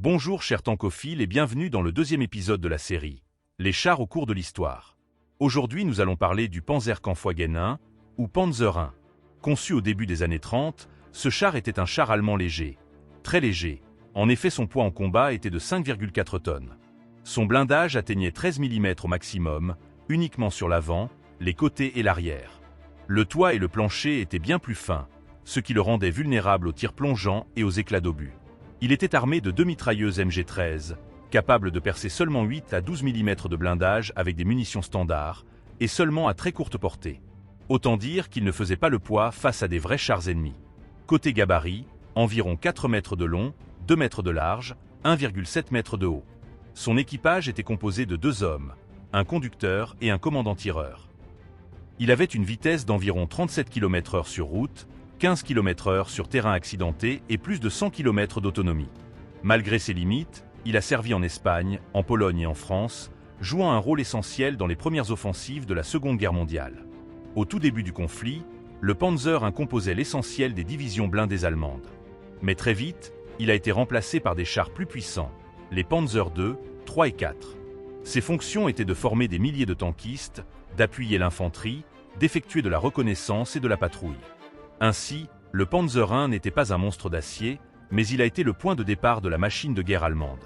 Bonjour chers tankophiles et bienvenue dans le deuxième épisode de la série, les chars au cours de l'histoire. Aujourd'hui nous allons parler du Panzerkampfwagen 1, ou Panzer 1. Conçu au début des années 30, ce char était un char allemand léger, très léger. En effet son poids en combat était de 5,4 tonnes. Son blindage atteignait 13 mm au maximum, uniquement sur l'avant, les côtés et l'arrière. Le toit et le plancher étaient bien plus fins, ce qui le rendait vulnérable aux tirs plongeants et aux éclats d'obus. Il était armé de deux mitrailleuses MG13, capables de percer seulement 8 à 12 mm de blindage avec des munitions standards, et seulement à très courte portée. Autant dire qu'il ne faisait pas le poids face à des vrais chars ennemis. Côté gabarit, environ 4 mètres de long, 2 mètres de large, 1,7 mètre de haut. Son équipage était composé de 2 hommes, un conducteur et un commandant-tireur. Il avait une vitesse d'environ 37 km/h sur route, 15 km/h sur terrain accidenté et plus de 100 km d'autonomie. Malgré ses limites, il a servi en Espagne, en Pologne et en France, jouant un rôle essentiel dans les premières offensives de la Seconde Guerre mondiale. Au tout début du conflit, le Panzer 1 composait l'essentiel des divisions blindées allemandes. Mais très vite, il a été remplacé par des chars plus puissants, les Panzer 2, 3 et 4. Ses fonctions étaient de former des milliers de tankistes, d'appuyer l'infanterie, d'effectuer de la reconnaissance et de la patrouille. Ainsi, le Panzer 1 n'était pas un monstre d'acier, mais il a été le point de départ de la machine de guerre allemande.